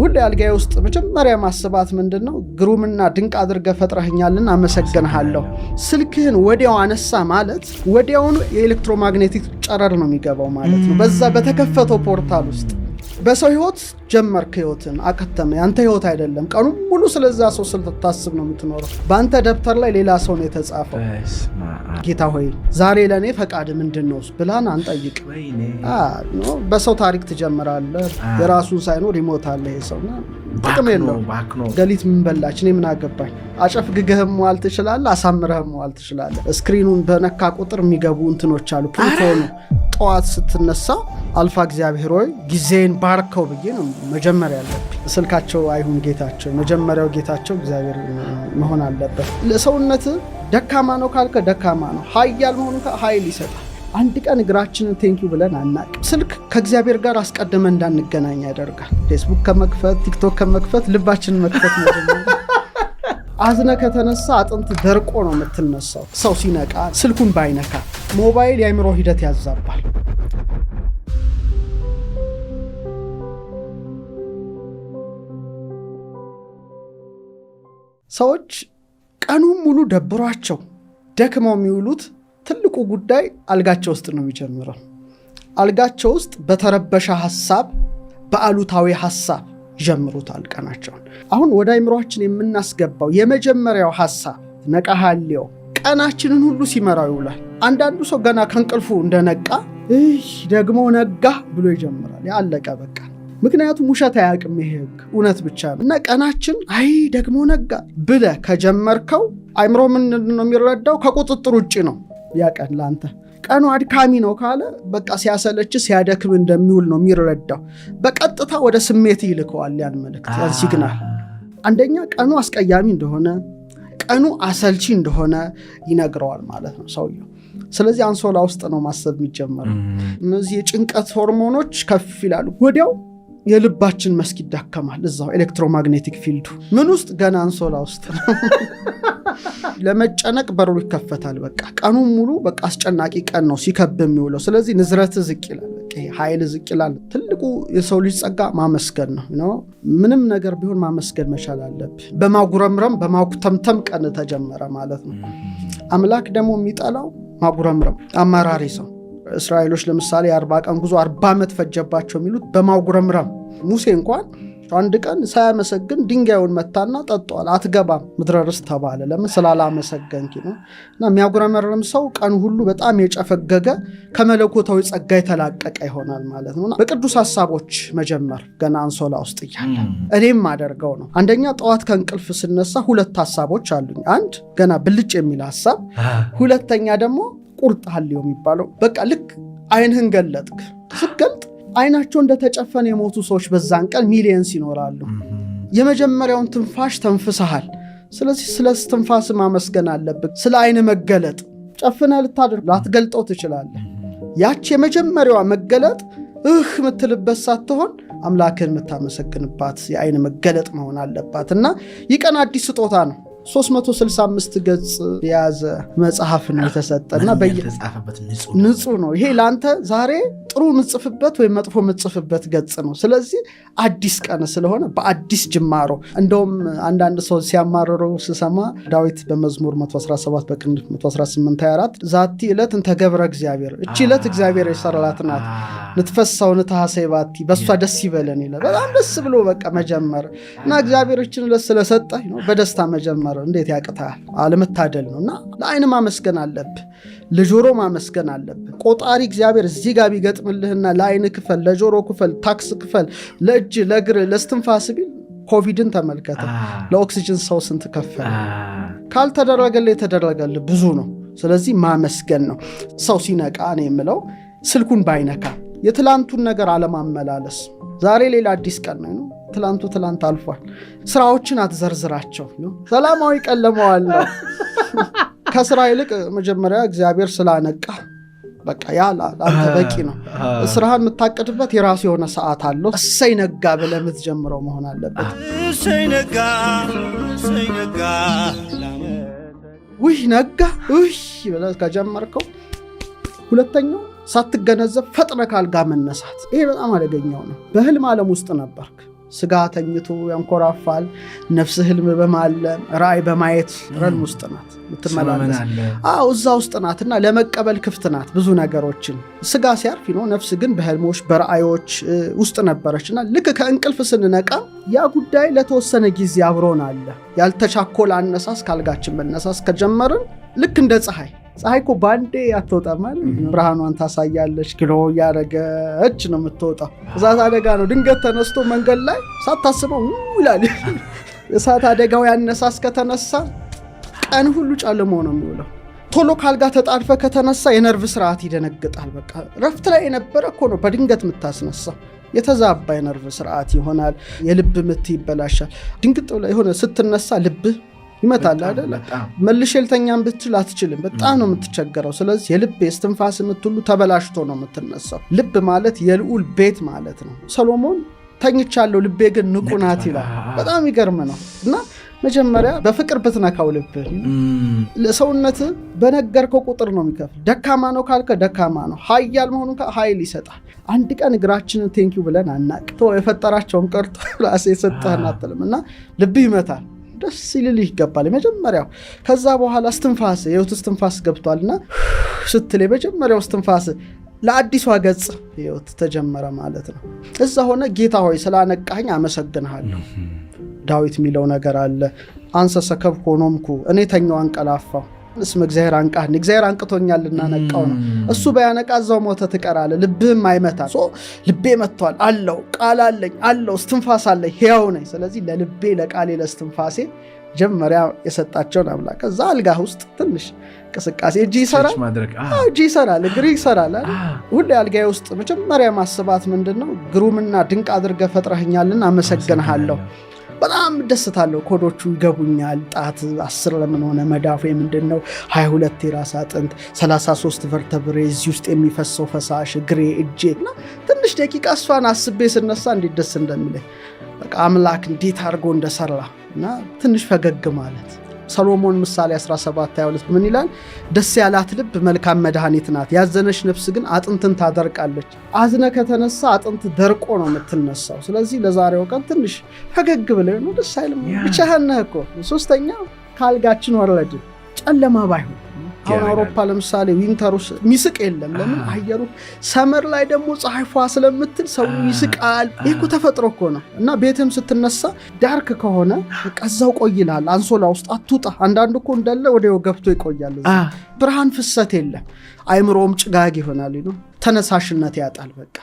ሁሌ አልጋዬ ውስጥ መጀመሪያ ማስባት ምንድነው ግሩምና ድንቅ አድርገህ ፈጥረኸኛልና አመሰግንሃለሁ። ስልክህን ወዲያው አነሳ ማለት ወዲያውኑ የኤሌክትሮማግኔቲክ ጨረር ነው የሚገባው ማለት ነው። በዛ በተከፈተው ፖርታል ውስጥ በሰው ህይወት ጀመርክ ህይወትን አከተመ። ያንተ ህይወት አይደለም። ቀኑ ሙሉ ስለዛ ሰው ስለታስብ ነው የምትኖረው። በአንተ ደብተር ላይ ሌላ ሰው ነው የተጻፈው። ጌታ ሆይ ዛሬ ለኔ ፈቃድ ምንድነው ብላን አንጠይቅ። በሰው ታሪክ ትጀምራለህ። የራሱን ሳይኖር ይሞታል ይሄ ሰውና ጥቅም የለውም። ገሊት ምን በላች እኔ ምን አገባኝ። አጨፍግገህም ዋል ትችላለህ፣ አሳምረህም ዋል ትችላለህ። ስክሪኑን በነካ ቁጥር የሚገቡ እንትኖች አሉ። ፕሪንቶኑ ጠዋት ስትነሳ አልፋ እግዚአብሔር ሆይ ጊዜን ባርከው ብዬ ነው መጀመሪያ ያለብኝ። ስልካቸው አይሁን ጌታቸው፣ መጀመሪያው ጌታቸው እግዚአብሔር መሆን አለበት። ለሰውነት ደካማ ነው ካልከ ደካማ ነው፣ ኃያል መሆኑ ኃይል ይሰጣል። አንድ ቀን እግራችንን ቴንኪው ብለን አናውቅም። ስልክ ከእግዚአብሔር ጋር አስቀድመን እንዳንገናኝ ያደርጋል። ፌስቡክ ከመክፈት ቲክቶክ ከመክፈት ልባችንን መክፈት ነው። አዝነ ከተነሳ አጥንት ደርቆ ነው የምትነሳው። ሰው ሲነቃ ስልኩን ባይነካ ሞባይል የአእምሮ ሂደት ያዛባል። ሰዎች ቀኑን ሙሉ ደብሯቸው ደክመው የሚውሉት ትልቁ ጉዳይ አልጋቸው ውስጥ ነው የሚጀምረው። አልጋቸው ውስጥ በተረበሸ ሐሳብ፣ በአሉታዊ ሐሳብ ይጀምሩታል ቀናቸውን። አሁን ወደ አእምሮአችን የምናስገባው የመጀመሪያው ሐሳብ ነቃሃሊዮ ቀናችንን ሁሉ ሲመራው ይውላል። አንዳንዱ ሰው ገና ከእንቅልፉ እንደነቃ ደግሞ ነጋ ብሎ ይጀምራል። ያለቀ በቃ። ምክንያቱም ውሸት አያውቅም ይሄ ህግ፣ እውነት ብቻ ነው። እና ቀናችን ደግሞ ነጋ ብለህ ከጀመርከው አእምሮ ምንድን ነው የሚረዳው? ከቁጥጥር ውጭ ነው ያቀን ላንተ። ቀኑ አድካሚ ነው ካለ በቃ ሲያሰለች ሲያደክም እንደሚውል ነው የሚረዳው። በቀጥታ ወደ ስሜት ይልከዋል ያን መልእክት፣ ያን ሲግናል። አንደኛ ቀኑ አስቀያሚ እንደሆነ፣ ቀኑ አሰልቺ እንደሆነ ይነግረዋል ማለት ነው ሰውየው። ስለዚህ አንሶላ ውስጥ ነው ማሰብ የሚጀመረው። እነዚህ የጭንቀት ሆርሞኖች ከፍ ይላሉ። ወዲያው የልባችን መስክ ይዳከማል። እዛው ኤሌክትሮማግኔቲክ ፊልዱ ምን ውስጥ ገና አንሶላ ውስጥ ነው። ለመጨነቅ በሩ ይከፈታል። በቃ ቀኑ ሙሉ በቃ አስጨናቂ ቀን ነው ሲከብ የሚውለው። ስለዚህ ንዝረት ዝቅ ይላል፣ ኃይል ዝቅ ይላል። ትልቁ የሰው ልጅ ጸጋ ማመስገን ነው። ምንም ነገር ቢሆን ማመስገን መቻል አለብህ። በማጉረምረም በማኩተምተም ቀን ተጀመረ ማለት ነው። አምላክ ደግሞ የሚጠላው ማጉረምረም፣ አማራሪ ሰው። እስራኤሎች ለምሳሌ 40 ቀን ጉዞ 40 ዓመት ፈጀባቸው የሚሉት በማጉረምረም። ሙሴ እንኳን አንድ ቀን ሳያመሰግን ድንጋዩን መታና ጠጧል። አትገባም ምድረ ርስት ተባለ። ለምን? ስላላመሰገንክ ነው። እና የሚያጉረመርም ሰው ቀን ሁሉ በጣም የጨፈገገ ከመለኮታዊ ጸጋ የተላቀቀ ይሆናል ማለት ነው። በቅዱስ ሐሳቦች መጀመር ገና አንሶላ ውስጥ እያለ እኔም አደርገው ነው። አንደኛ ጠዋት ከእንቅልፍ ስነሳ 2 ሐሳቦች አሉኝ። አንድ ገና ብልጭ የሚል ሐሳብ፣ ሁለተኛ ደግሞ ቁርጥ ሐልዮ የሚባለው። በቃ ልክ አይንህን ገለጥክ፣ ስትገልጥ አይናቸው እንደተጨፈነ የሞቱ ሰዎች በዛን ቀን ሚሊየንስ ይኖራሉ። የመጀመሪያውን ትንፋሽ ተንፍሰሃል። ስለዚህ ስለ ትንፋስ ማመስገን አለብህ። ስለ አይን መገለጥ ጨፍነ ላትገልጠው ትችላለህ። ያች የመጀመሪያዋ መገለጥ ምትልበት ሳትሆን አምላክን የምታመሰግንባት የአይን መገለጥ መሆን አለባት። እና ይህ ቀን አዲስ ስጦታ ነው። 365 ገጽ የያዘ መጽሐፍ ነው የተሰጠና በየተጻፈበት ንጹህ ነው። ይሄ ላንተ ዛሬ ጥሩ ምጽፍበት ወይ መጥፎ ምጽፍበት ገጽ ነው። ስለዚህ አዲስ ቀን ስለሆነ በአዲስ ጅማሮ። እንደውም አንዳንድ ሰው ሲያማርሩ ስሰማ ዳዊት በመዝሙር 117 በቅንፍ 118:24 ዛቲ ዕለት እንተ ገብረ እግዚአብሔር፣ እቺ ዕለት እግዚአብሔር የሰራላት ናት፣ ንትፈሳው ንታሐሰይ ባቲ፣ በሷ ደስ ይበለን ይላል። በጣም ደስ ብሎ በቃ መጀመር እና እግዚአብሔሮችን ስለሰጠህ ነው በደስታ መጀመር እንዴት ያቅታል? አለመታደል ነውና ለአይን ማመስገን አለብህ፣ ለጆሮ ማመስገን አለብህ። ቆጣሪ እግዚአብሔር እዚህ ጋር ቢገጥምልህና ለአይን ክፈል፣ ለጆሮ ክፈል፣ ታክስ ክፈል፣ ለእጅ ለእግር ለስትንፋስ ቢል ኮቪድን ተመልከተ። ለኦክሲጅን ሰው ስንት ከፈለ? ካልተደረገልህ የተደረገልህ ብዙ ነው። ስለዚህ ማመስገን ነው። ሰው ሲነቃ ነው የምለው ስልኩን ባይነካ፣ የትላንቱን ነገር አለማመላለስ። ዛሬ ሌላ አዲስ ቀን ነው። ትላንቱ ትላንት አልፏል። ስራዎችን አትዘርዝራቸው። ሰላማዊ ቀን ለመዋል ነው። ከስራ ይልቅ መጀመሪያ እግዚአብሔር ስላነቃ በቃ ያ ለአንተ በቂ ነው። ስራህን የምታቀድበት የራሱ የሆነ ሰዓት አለው። እሰይ ነጋ ብለህ የምትጀምረው መሆን አለበት። እሰይ ነጋ ውይ ነጋ ውይ ብለህ ከጀመርከው፣ ሁለተኛው ሳትገነዘብ ፈጥነህ ካልጋ መነሳት። ይሄ በጣም አደገኛው ነው። በህልም ዓለም ውስጥ ነበርክ፣ ስጋ ተኝቶ ያንኮራፋል፣ ነፍስ ህልም በማለም ራእይ በማየት ረልም ውስጥ ናት ምትመላለስ። እዛ ውስጥ ናትና ለመቀበል ክፍት ናት ብዙ ነገሮችን። ስጋ ሲያርፍ ነው፣ ነፍስ ግን በህልሞች በራእዮች ውስጥ ነበረችና ልክ ከእንቅልፍ ስንነቃ ያ ጉዳይ ለተወሰነ ጊዜ አብሮን አለ። ያልተቻኮለ አነሳስ ካልጋችን መነሳስ ከጀመርን ልክ እንደ ፀሐይ እኮ ባንዴ አትወጣም አይደል? ብርሃኗን ታሳያለች፣ ግሎ ያረገች ነው የምትወጣው። እሳት አደጋ ነው ድንገት ተነስቶ መንገድ ላይ ሳታስበው ይላል። እሳት አደጋው ያነሳስ ከተነሳ ቀን ሁሉ ጨልሞ ነው የሚውለው። ቶሎ ካልጋ ተጣድፈ ከተነሳ የነርቭ ስርዓት ይደነግጣል። በቃ ረፍት ላይ የነበረ እኮ ነው በድንገት የምታስነሳው። የተዛባ የነርቭ ስርዓት ይሆናል። የልብ ምት ይበላሻል። ድንግጥ ብለህ የሆነ ስትነሳ ልብህ ይመታል አይደል? መልሼ ልተኛም ብትል አትችልም። በጣም ነው የምትቸገረው። ስለዚህ የልብ የስትንፋስ ምትሉ ተበላሽቶ ነው የምትነሳው። ልብ ማለት የልዑል ቤት ማለት ነው። ሰሎሞን ተኝቻለሁ ልቤ ግን ንቁ ናት ይላል። በጣም ይገርም ነው። እና መጀመሪያ በፍቅር ብትነካው ልብ ለሰውነት በነገርከው ቁጥር ነው የሚከፍል። ደካማ ነው ካልከ ደካማ ነው፣ ኃያል መሆኑን ኃይል ይሰጣል። አንድ ቀን እግራችንን ቴንኪው ብለን አናቅ። የፈጠራቸውን ቀርቶ ራሴ የሰጠህን አትልም። እና ልብ ይመታል፣ ደስ ይልልህ ይገባል የመጀመሪያው። ከዛ በኋላ እስትንፋስ የህይወት እስትንፋስ ገብቷልና ስትል የመጀመሪያው እስትንፋስ ለአዲሷ ገጽ ህይወት ተጀመረ ማለት ነው። እዛ ሆነ ጌታ ሆይ ስላነቃኝ አመሰግንሃለሁ። ዳዊት የሚለው ነገር አለ፣ አንሰ ሰከብኩ ሆኖምኩ፣ እኔ ተኛው አንቀላፋው፣ እስመ እግዚአብሔር አንቃህኒ፣ እግዚአብሔር አንቅቶኛልና ነቃው ነው። እሱ በያነቃ እዛው ሞተ ትቀራለህ፣ ልብህም አይመታል። ልቤ መጥቷል አለው፣ ቃል አለኝ አለው፣ እስትንፋስ አለኝ፣ ሕያው ነኝ። ስለዚህ ለልቤ ለቃሌ ለእስትንፋሴ ጀመሪያ የሰጣቸውን አምላክ። እዛ አልጋህ ውስጥ ትንሽ እንቅስቃሴ እጅ ይሰራል፣ እግር ይሰራል። ሁሌ አልጋዬ ውስጥ መጀመሪያ ማስባት ምንድነው? ግሩምና ድንቅ አድርገህ ፈጥረህኛልና አመሰግንሃለሁ። በጣም ደስታለሁ። ኮዶቹ ይገቡኛል። ጣት 10 ለምን ሆነ? መዳፉ ምንድነው? 22 የራስ አጥንት፣ 33 ቨርተብሬ፣ እዚህ ውስጥ የሚፈሰው ፈሳሽ፣ እግሬ፣ እጄ እና ትንሽ ደቂቃ እሷን አስቤ ስነሳ እንዴት ደስ እንደሚለኝ በቃ አምላክ እንዴት አድርጎ እንደሰራ እና ትንሽ ፈገግ ማለት። ሰሎሞን ምሳሌ 17:22 ምን ይላል? ደስ ያላት ልብ መልካም መድኃኒት ናት፣ ያዘነች ነፍስ ግን አጥንትን ታደርቃለች። አዝነ ከተነሳ አጥንት ደርቆ ነው የምትነሳው። ስለዚህ ለዛሬው ቀን ትንሽ ፈገግ ብለህ ነው፣ ደስ አይልም? ብቻህን ነህ እኮ። ሶስተኛ ካልጋችን ወረድን፣ ጨለማ ባይሆን። አሁን አውሮፓ ለምሳሌ ዊንተሩ ሚስቅ የለም። ለምን? አየሩ ሰመር ላይ ደግሞ ፀሐይፏ ስለምትል ሰው ይስቃል። ይህ እኮ ተፈጥሮ እኮ ነው። እና ቤትም ስትነሳ ዳርክ ከሆነ ቀዛው ቆይላል፣ አንሶላ ውስጥ አትውጣ። አንዳንዱ እኮ እንዳለ ወዲያው ገብቶ ይቆያል። ብርሃን ፍሰት የለም። አይምሮም ጭጋግ ይሆናል፣ ተነሳሽነት ያጣል። በቃ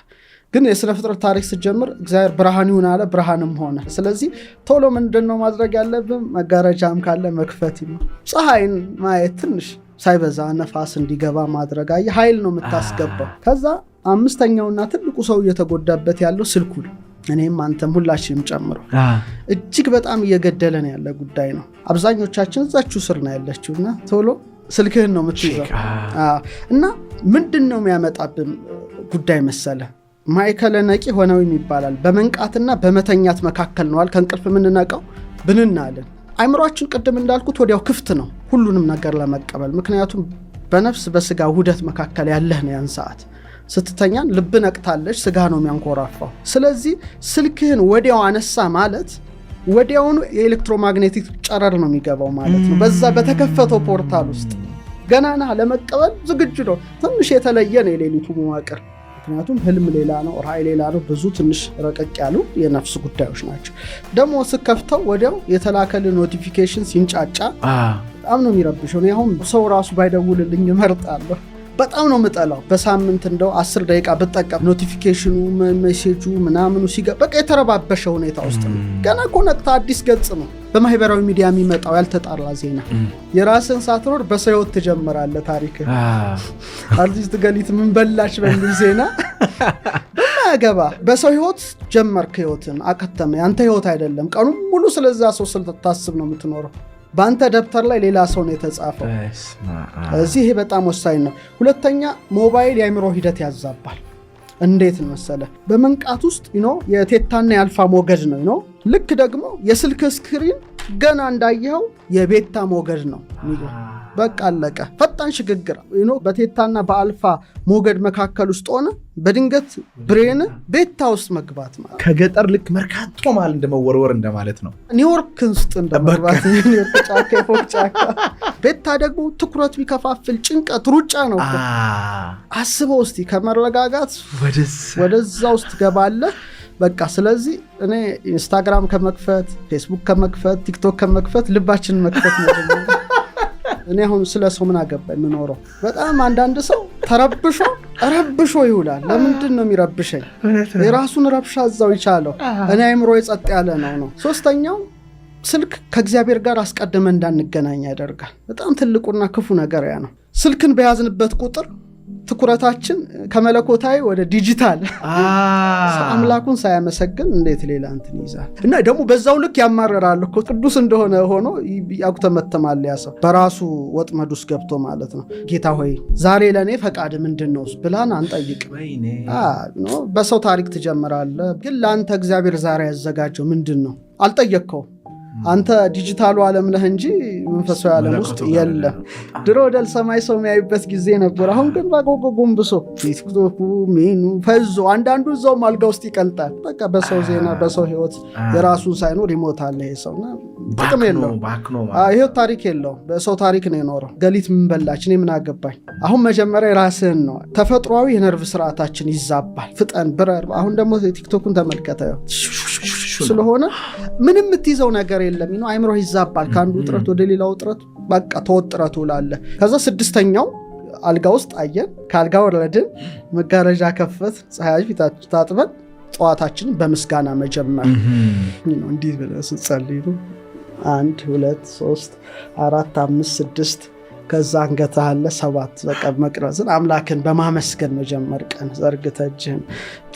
ግን የስነ ፍጥረት ታሪክ ስትጀምር እግዚአብሔር ብርሃን ይሁን አለ፣ ብርሃንም ሆነ። ስለዚህ ቶሎ ምንድነው ማድረግ ያለብን? መጋረጃም ካለ መክፈት ነው። ፀሐይን ማየት ትንሽ ሳይበዛ ነፋስ እንዲገባ ማድረግ ኃይል ነው የምታስገባው። ከዛ አምስተኛውና ትልቁ ሰው እየተጎዳበት ያለው ስልኩ ነው። እኔም አንተም ሁላችንም ጨምሮ እጅግ በጣም እየገደለን ያለ ጉዳይ ነው። አብዛኞቻችን እዛችሁ ስር ነው ያለችውና ቶሎ ስልክህን ነው የምትይዘው። እና ምንድነው የሚያመጣብን ጉዳይ መሰለ? ማዕከለ ነቂ ሆነው ይባላል። በመንቃትና በመተኛት መካከል ነዋል። ከእንቅልፍ የምንነቃው ብንናለን። አይምሮአችን ቅድም እንዳልኩት ወዲያው ክፍት ነው ሁሉንም ነገር ለመቀበል። ምክንያቱም በነፍስ በስጋ ውህደት መካከል ያለህ ነው። ያን ሰዓት ስትተኛን ልብ ነቅታለች፣ ስጋ ነው የሚያንኮራፋው። ስለዚህ ስልክህን ወዲያው አነሳ ማለት ወዲያውኑ የኤሌክትሮማግኔቲክ ጨረር ነው የሚገባው ማለት ነው። በዛ በተከፈተው ፖርታል ውስጥ ገናና ለመቀበል ዝግጁ ነው። ትንሽ የተለየ ነው የሌሊቱ መዋቅር። ምክንያቱም ህልም ሌላ ነው፣ ራእይ ሌላ ነው። ብዙ ትንሽ ረቀቅ ያሉ የነፍስ ጉዳዮች ናቸው። ደግሞ ስከፍተው ወዲያው የተላከል ኖቲፊኬሽን ሲንጫጫ በጣም ነው የሚረብሸው። አሁን ሰው ራሱ ባይደውልልኝ እመርጣለሁ። በጣም ነው የምጠላው። በሳምንት እንደው 10 ደቂቃ ብጠቀም ኖቲፊኬሽኑ ሜሴጁ ምናምኑ በቃ የተረባበሸ ሁኔታ ውስጥ ነው። ገና እኮ ነቅታ አዲስ ገጽ ነው በማህበራዊ ሚዲያ የሚመጣው ያልተጣራ ዜና። የራስን ሳትኖር በሰው ህይወት ትጀምራለህ ታሪክ። አርቲስት ገሊት ምን በላች በሚል ዜና በማያገባ በሰው ህይወት ጀመርክ፣ ህይወትን አከተመ። ያንተ ህይወት አይደለም። ቀኑ ሙሉ ስለዛ ሰው ስልታስብ ነው የምትኖረው። በአንተ ደብተር ላይ ሌላ ሰው ነው የተጻፈው። እዚህ ይሄ በጣም ወሳኝ ነው። ሁለተኛ ሞባይል የአእምሮ ሂደት ያዛባል። እንዴት መሰለ? በመንቃት ውስጥ የቴታና የአልፋ ሞገድ ነው። ልክ ደግሞ የስልክ ስክሪን ገና እንዳየኸው የቤታ ሞገድ ነው። በቃ አለቀ። ፈጣን ሽግግር በቴታና በአልፋ ሞገድ መካከል ውስጥ ሆነ በድንገት ብሬን ቤታ ውስጥ መግባት ማለት ከገጠር ልክ መርካቶ ማለት እንደመወርወር እንደማለት ነው። ኒውዮርክ ውስጥ እንደመግባት ኒውዮርክ ጫካ ፎቅ ጫካ። ቤታ ደግሞ ትኩረት ቢከፋፍል ጭንቀት ሩጫ ነው። አስበው እስቲ ከመረጋጋት ወደዛ ውስጥ ገባለህ በቃ። ስለዚህ እኔ ኢንስታግራም ከመክፈት ፌስቡክ ከመክፈት ቲክቶክ ከመክፈት ልባችንን መክፈት ነው። እኔ አሁን ስለ ሰው ምን አገባኝ የምኖረው። በጣም አንዳንድ ሰው ረብሾ ይውላል። ለምንድን ነው የሚረብሸኝ? የራሱን ረብሻ እዛው ይቻለው። እኔ አይምሮ የጸጥ ያለ ነው። ሶስተኛው ስልክ ከእግዚአብሔር ጋር አስቀድመን እንዳንገናኝ ያደርጋል። በጣም ትልቁና ክፉ ነገር ያ ነው። ስልክን በያዝንበት ቁጥር ትኩረታችን ከመለኮታዊ ወደ ዲጂታል አምላኩን ሳያመሰግን እንዴት ሌላ እንትን ይዛል። እና ደግሞ በዛው ልክ ያማረራል እኮ ቅዱስ እንደሆነ ሆኖ ያጉተመተማል። ያ ሰው በራሱ ወጥመድ ውስጥ ገብቶ ማለት ነው። ጌታ ሆይ ዛሬ ለእኔ ፈቃድ ምንድን ነው ብላን አንጠይቅ። በሰው ታሪክ ትጀምራለህ፣ ግን ለአንተ እግዚአብሔር ዛሬ ያዘጋጀው ምንድን ነው አልጠየቅከው። አንተ ዲጂታሉ ዓለም ነህ እንጂ መንፈሳዊ ዓለም ውስጥ የለም። ድሮ ወደ ሰማይ ሰው የሚያዩበት ጊዜ ነበር። አሁን ግን ጎንብሶ ቲክቶኩ ሚኑ ፈዞ አንዳንዱ እዛውም አልጋ ውስጥ ይቀልጣል። በቃ በሰው ዜና በሰው ህይወት የራሱን ሳይኖር ይሞታል። ይሄ ሰውና ጥቅም የለውም። ይሄው ታሪክ የለውም። በሰው ታሪክ ነው የኖረው። ገሊት ምን በላች እኔ ምን አገባኝ። አሁን መጀመሪያ ራስህን ነው። ተፈጥሯዊ የነርቭ ስርዓታችን ይዛባል። ፍጠን ብረር። አሁን ደግሞ ቲክቶኩን ተመልከተው ስለሆነ ምንም የምትይዘው ነገር የለም። አይምሮ ይዛባል። ከአንዱ ውጥረት ወደ ሌላው ውጥረት በቃ ተወጥረቱ ላለ። ከዛ ስድስተኛው አልጋ ውስጥ አየን፣ ከአልጋ ወረድን፣ መጋረጃ ከፈት፣ ፀሐይ ፊታችን ታጥበን ጠዋታችንን በምስጋና መጀመር። እንዲህ ብለህ ስትጸልይ 1 2 3 4 5 6 ከዛ አንገትህ አለ 7 በቃ መቅረዝን አምላክን በማመስገን መጀመር። ቀን ዘርግተህ እጅህን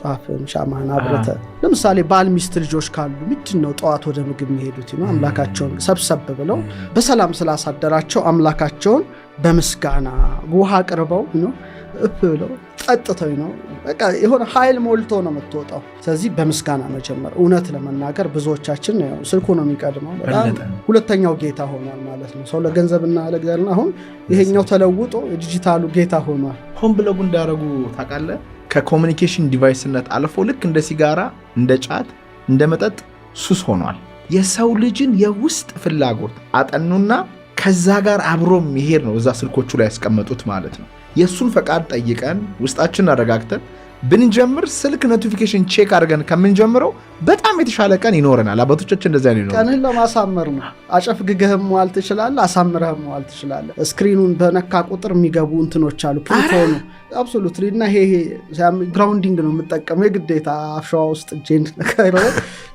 ጧፍን ሻማህን አብርተህ ለምሳሌ ባል ሚስት ልጆች ካሉ ምንድነው ጠዋት ወደ ምግብ የሚሄዱት አምላካቸውን ሰብሰብ ብለው በሰላም ስላሳደራቸው አምላካቸውን በምስጋና ውሃ አቅርበው እፍ ብለው ጠጥተው በቃ የሆነ ኃይል ሞልቶ ነው የምትወጣው። ስለዚህ በምስጋና መጀመር። እውነት ለመናገር ብዙዎቻችን ስልኩ ነው የሚቀድመው። በጣም ሁለተኛው ጌታ ሆኗል ማለት ነው። ሰው ለገንዘብና ለእግዚአብሔር አሁን ይሄኛው ተለውጦ የዲጂታሉ ጌታ ሆኗል። ሆን ብለው እንዳረጉ ታውቃለህ። ከኮሚኒኬሽን ዲቫይስነት አልፎ ልክ እንደ ሲጋራ፣ እንደ ጫት፣ እንደ መጠጥ ሱስ ሆኗል። የሰው ልጅን የውስጥ ፍላጎት አጠኑና ከዛ ጋር አብሮ የሚሄድ ነው እዛ ስልኮቹ ላይ ያስቀመጡት ማለት ነው። የሱን ፈቃድ ጠይቀን ውስጣችንን አረጋግተን ብንጀምር ስልክ ኖቲፊኬሽን ቼክ አድርገን ከምንጀምረው በጣም የተሻለ ቀን ይኖረናል። አባቶቻችን እንደዚያ ነው። ቀንህን ለማሳመር ነው። አጨፍግገህም መዋል ትችላለህ፣ አሳምረህም መዋል ትችላለህ። ስክሪኑን በነካ ቁጥር የሚገቡ እንትኖች አሉ ፕሮቶኑ አብሶሉትሊ። እና ይሄ ግራውንዲንግ ነው የምጠቀመው የግዴታ አፍሻዋ ውስጥ እጄን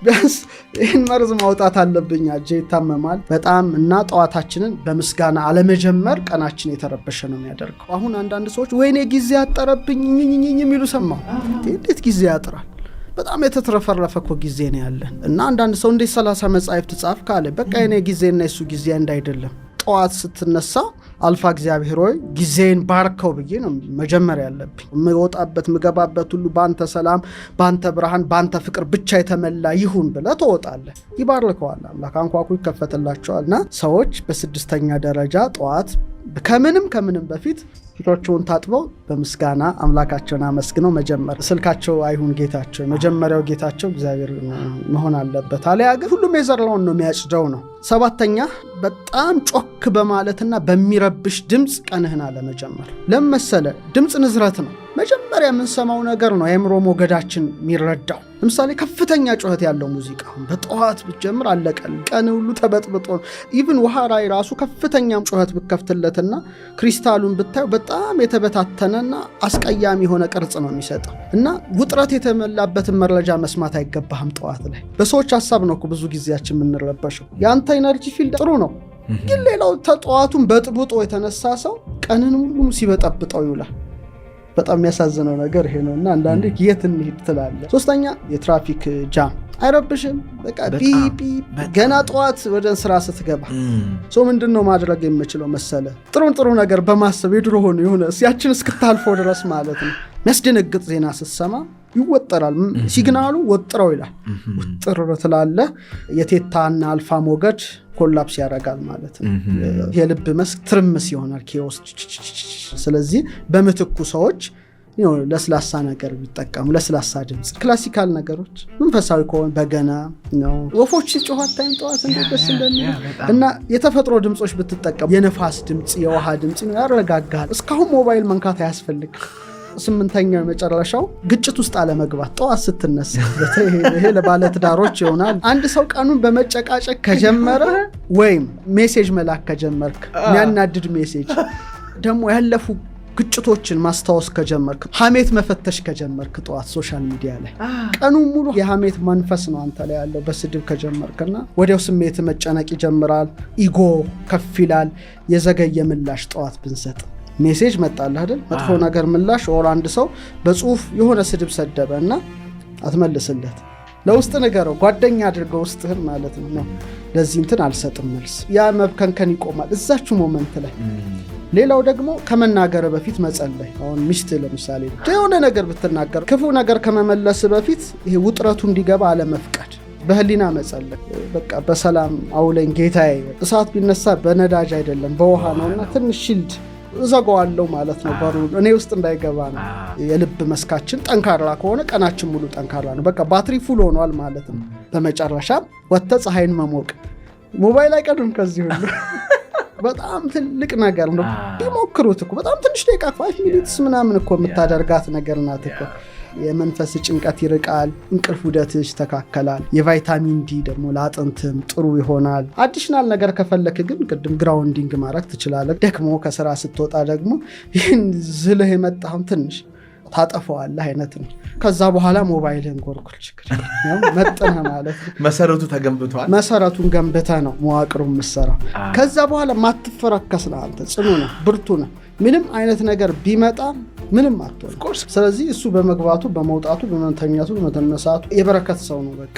ቢያንስ ይህን መርዝ ማውጣት አለብኝ። እጄ ይታመማል በጣም። እና ጠዋታችንን በምስጋና አለመጀመር ቀናችን የተረበሸ ነው የሚያደርገው። አሁን አንዳንድ ሰዎች ወይኔ ጊዜ ያጠረብኝ የሚሉ ሰማሁ። እንዴት ጊዜ ያጥራል? በጣም የተትረፈረፈ እኮ ጊዜ ነው ያለን። እና አንዳንድ ሰው እንዴት 30 መጽሐፍት ጻፍ ካለ በቃ የኔ ጊዜና የሱ ጊዜ እንዳይደለም። ጠዋት ስትነሳ አልፋ እግዚአብሔር ሆይ ጊዜን ባርከው ብዬ ነው መጀመር ያለብኝ። የምወጣበት ምገባበት ሁሉ በአንተ ሰላም፣ በአንተ ብርሃን፣ በአንተ ፍቅር ብቻ የተመላ ይሁን ብለህ ትወጣለህ። ይባርከዋል አምላክ። አንኳኩ ይከፈትላቸዋል። እና ሰዎች በስድስተኛ ደረጃ ጠዋት ከምንም በፊት ፊቶቹን ታጥበው በምስጋና አምላካቸውን አመስግነው መጀመር። ስልካቸው አይሁን ጌታቸው። የመጀመሪያው ጌታቸው እግዚአብሔር መሆን አለበት። አለያ ግን ሁሉም የዘራውን ነው የሚያጭደው ነው። ሰባተኛ በጣም ጮክ በማለትና በሚረብሽ ድምፅ ቀንህን አለመጀመር። ለምን መሰለ? ድምፅ ንዝረት ነው። መጀመሪያ የምንሰማው ነገር ነው የአእምሮ ሞገዳችን የሚረዳው። ለምሳሌ ከፍተኛ ጩኸት ያለው ሙዚቃ በጠዋት ብትጀምር አለቀል፣ ቀን ሁሉ ተበጥብጦ ነው። ኢቭን ውሃ ላይ ራሱ ከፍተኛ ጩኸት ብከፍትለትና ክሪስታሉን ብታዩ በጣም የተበታተነና አስቀያሚ የሆነ ቅርጽ ነው የሚሰጠው። እና ውጥረት የተመላበትን መረጃ መስማት አይገባህም ጠዋት ላይ። በሰዎች ሀሳብ ነው ብዙ ጊዜያችን የምንረበሸው። የአንተ ኢነርጂ ፊልድ ጥሩ ነው፣ ግን ሌላው ተጠዋቱን በጥብጦ የተነሳ ሰው ቀንን ሙሉ ሲበጠብጠው ይውላል። በጣም የሚያሳዝነው ነገር ይሄ ነው። እና አንዳንዴ የት እንሂድ ትላለህ። ሶስተኛ የትራፊክ ጃም አይረብሽም? በቃ ቢቢ ገና ጠዋት ወደ ስራ ስትገባ ሰው ምንድነው ማድረግ የምችለው መሰለ? ጥሩ ነገር በማሰብ የድሮ ሆነ የሆነ ሲያችን እስክታልፈው ድረስ ማለት ነው። የሚያስደነግጥ ዜና ስትሰማ ይወጠራል። ሲግናሉ ወጥረው ይላል። ወጥር ትላለ የቴታና አልፋ ሞገድ ኮላፕስ ያደርጋል ማለት ነው። የልብ መስክ ትርምስ ይሆናል፣ ኬዎስ። ስለዚህ በምትኩ ሰዎች ለስላሳ ነገር ቢጠቀሙ፣ ለስላሳ ድምጽ፣ ክላሲካል ነገሮች፣ መንፈሳዊ ከሆነ በገና ነው። ወፎች ሲጮሁ አታይም ጠዋት እንዴት ደስ እንደሚል እና የተፈጥሮ ድምጾች ብትጠቀሙ፣ የነፋስ ድምጽ፣ የውሃ ድምጽ ያረጋጋል። እስካሁን ሞባይል መንካት አያስፈልግም። 8ኛው የመጨረሻው ግጭት ውስጥ አለመግባት። ጠዋት ስትነሳ ይሄ ለባለትዳሮች ይሆናል። አንድ ሰው ቀኑን በመጨቃጨቅ ከጀመረ ወይም ሜሴጅ መላክ ከጀመርክ፣ የሚያናድድ ሜሴጅ ደግሞ ያለፉ ግጭቶችን ማስታወስ ከጀመርክ፣ ሐሜት መፈተሽ ከጀመርክ ጠዋት ሶሻል ሚዲያ ላይ ቀኑን ሙሉ የሐሜት መንፈስ ነው አንተ ላይ ያለው በስድብ ከጀመርክና ወዲያው ስሜት መጨነቅ ይጀምራል። ኢጎ ከፍ ይላል። የዘገየ ምላሽ ጠዋት ብንሰጥ፣ ሜሴጅ መጣልህ አይደል? መጥፎ ነገር ምላሽ ወር አንድ ሰው በጽሁፍ የሆነ ስድብ ሰደበ እና አትመልስለት፣ ለውስጥ ነገረው፣ ጓደኛ አድርገው ውስጥህን ማለት ነው። ለዚህ እንትን አልሰጥም መልስ። ያ መብከንከን ይቆማል እዛችሁ ሞመንት ላይ። ሌላው ደግሞ ከመናገር በፊት መጸለይ። አሁን ሚስት ለምሳሌ የሆነ ነገር ብትናገር ክፉ ነገር ከመመለስ በፊት ይሄ ውጥረቱ እንዲገባ አለመፍቀድ፣ በህሊና መጸለይ። በቃ በሰላም አውለኝ ጌታዬ። እሳት ቢነሳ በነዳጅ አይደለም በውሃ ነውና ትንሽ ሺልድ እዘጋዋለሁ ማለት ነው። በሩ እኔ ውስጥ እንዳይገባ ነው። የልብ መስካችን ጠንካራ ከሆነ ቀናችን ሙሉ ጠንካራ ነው። በቃ ባትሪ ፉል ሆኗል ማለት ነው። በመጨረሻም ወጥተህ ፀሐይን መሞቅ። ሞባይል አይቀድም ከዚህ ሁሉ። በጣም ትልቅ ነገር ነው። ቢሞክሩት እኮ በጣም ትንሽ ደቂቃ 5 ሚኒትስ ምናምን እኮ የምታደርጋት ነገር ናት እኮ። የመንፈስ ጭንቀት ይርቃል፣ እንቅልፍ ውደትሽ ይስተካከላል። የቫይታሚን ዲ ደግሞ ለአጥንትም ጥሩ ይሆናል። አዲሽናል ነገር ከፈለክ ግን ቅድም ግራውንዲንግ ማድረግ ትችላለህ። ደግሞ ከስራ ስትወጣ ደግሞ ይህን ዝልህ የመጣሁን ትንሽ ታጠፈዋለህ አይነት ነው። ከዛ በኋላ ሞባይልን ጎርጉር፣ ችግር መጥነህ ማለት ነው። መሰረቱ ተገንብቷል። መሰረቱን ገንብተህ ነው መዋቅሩን የምትሰራው። ከዛ በኋላ ማትፈረከስ ነህ አንተ፣ ጽኑ ነህ፣ ብርቱ ነህ። ምንም አይነት ነገር ቢመጣ ምንም አትሆንም። ስለዚህ እሱ በመግባቱ በመውጣቱ በመተኛቱ በመተነሳቱ የበረከት ሰው ነው በቃ።